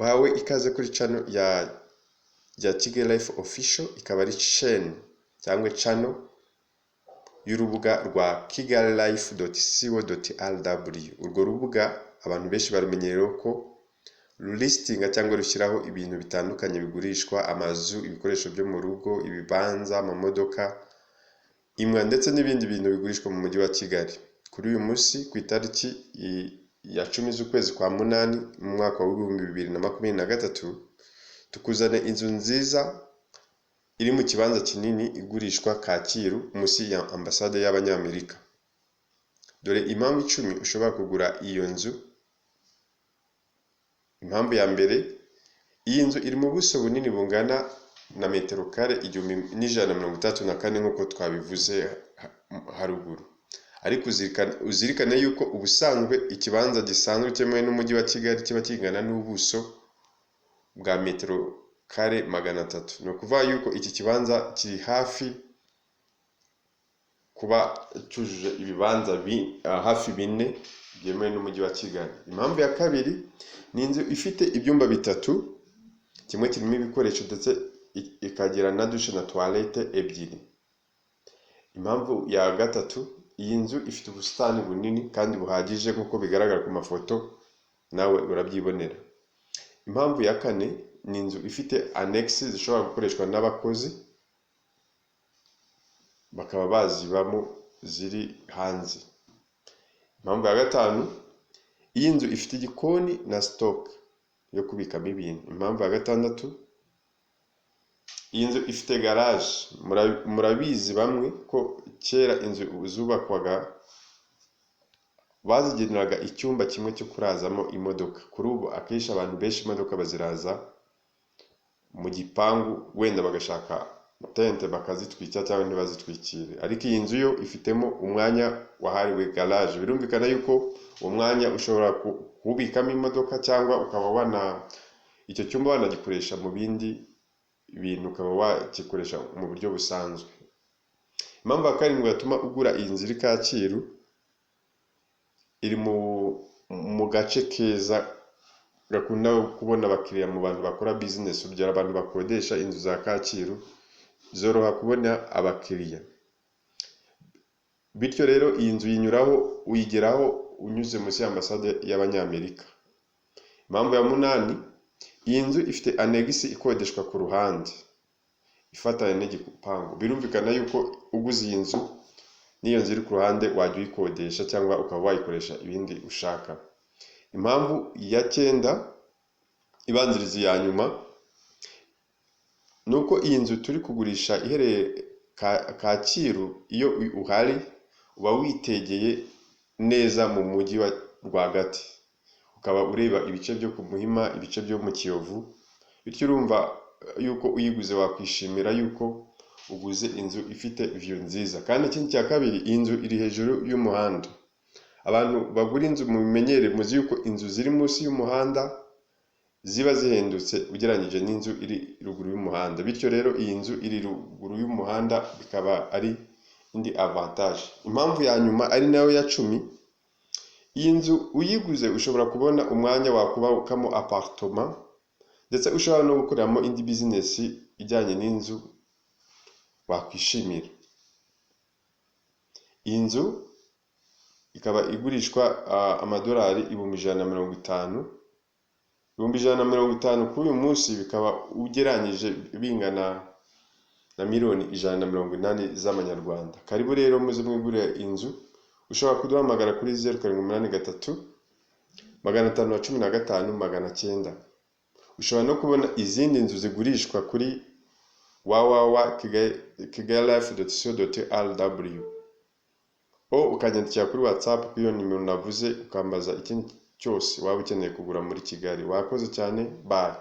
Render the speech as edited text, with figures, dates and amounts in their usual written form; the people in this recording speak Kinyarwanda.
wawe ikaze kuri channel ya Kigali Life Official, ikaba ari chaîne cyangwa channel y'urubuga rwa kigalilife.co.rw. urwo rubuga abantu benshi barumenyereye ko listinga cyangwa rushyiraho ibintu bitandukanye bigurishwa, amazu, ibikoresho byo mu rugo, ibibanza, amamodoka, imwa ndetse n'ibindi bintu bigurishwa mu mujyi wa Kigali. Kuri uyu munsi ku itariki ya 10 z'ukwezi kwa munani mu mwaka wa 2023 tukuzane inzu nziza iri mu kibanza kinini igurishwa Kacyiru munsi ya ambasade y'Abanyamerika. Dore impamvu 10 ushobora kugura iyo nzu. Impamvu ya mbere, iyi nzu iri mu buso bunini bungana na metero kare 1134 nk'uko twabivuze haruguru. Ariko uzirikane yuko ubusanzwe ikibanza gisanzwe cyemewe n'umujyi wa Kigali kiba kingana n'ubuso bwa metero kare 300. No kuvuga yuko iki kibanza kiri hafi kuba cyujuje ibibanza hafi 4 byemewe n'umujyi wa Kigali. Impamvu ya kabiri, ni inzu ifite ibyumba bitatu, kimwe kirimo ibikoresho ndetse ikagira na douche na toilette ebyiri. Impamvu ya gatatu, iyi nzu ifite ubusitani bunini kandi buhagije nk'uko bigaragara ku mafoto, nawe urabyibonera. Impamvu ya kane, ni inzu ifite annex zishobora gukoreshwa n'abakozi bakaba bazibamo ziri hanze. Impamvu ya gatanu, iyi nzu ifite igikoni na stock yo kubikamo ibintu. Impamvu ya gatandatu, iyi nzu ifite garage. Murabizi bamwe ko kera inzu zubakwaga bazigeneraga icyumba kimwe cyo kurazamo imodoka. Kuri ubu akenshi abantu benshi imodoka baziraza mu gipangu, wenda bagashaka tente bakazitwikira cyangwa ntibazitwikire. Ariko iyi nzu yo ifitemo umwanya wahariwe garage. Birumvikana yuko uwo mwanya ushobora kubikamo imodoka cyangwa ukaba icyo cyumba wanagikoresha mu bindi ibintu, ukaba wakikoresha mu buryo busanzwe. Impamvu ya karindwi yatuma ugura iyi nzu iri Kacyiru, iri mu gace keza gakunda kubona abakiriya mu bantu bakora business. Urugero abantu bakodesha inzu za Kacyiru zoroha kubona abakiriya. Bityo rero iyi nzu uyigeraho unyuze munsi y'ambasade y'Abanyamerika. Impamvu ya munani, iyi nzu ifite annex ikodeshwa ku ruhande ifatanye n'igipangu. Birumvikana yuko uguze iyi nzu n'iyo nzu iri ku ruhande wajya uyikodesha cyangwa ukaba wayikoresha ibindi ushaka. Impamvu ya 9 ibanziriza ya nyuma, nuko iyi nzu turi kugurisha ihereye Kacyiru. Iyo uhari uba witegeye neza mu mujyi rwagati, ukaba ureba ibice byo ku Muhima, ibice byo mu Kiyovu. Bityo urumva yuko uyiguze wakwishimira yuko uguze inzu ifite view nziza. Kandi ikindi cya kabiri, iyi nzu iri hejuru y'umuhanda. Abantu bagura inzu mubimenyere, muzi yuko inzu ziri munsi y'umuhanda ziba zihendutse ugereranyije n'inzu iri ruguru y'umuhanda. Bityo rero iyi nzu iri ruguru y'umuhanda bikaba ari indi avantage. Impamvu ya nyuma ari nayo ya 10, iyi nzu uyiguze ushobora kubona umwanya wakubakamo appartement, ndetse ushobora no gukoreramo indi business ijyanye n'inzu wakwishimira. Iyi nzu ikaba igurishwa amadolari 150,000. 150,000 kuri uyu munsi bikaba ugereranyije bingana na miliyoni 180 z'amanyarwanda. Karibu rero muze mwigurira inzu. Ushobora kuduhamagara kuri 0783 515 900. Ushobora no kubona izindi nzu zigurishwa kuri www.kigalilife.co.rw, ukanyandikira kuri WhatsApp kuri iyo nimero navuze, ukambaza ikindi cyose waba ukeneye kugura muri Kigali. Wakoze cyane, bye.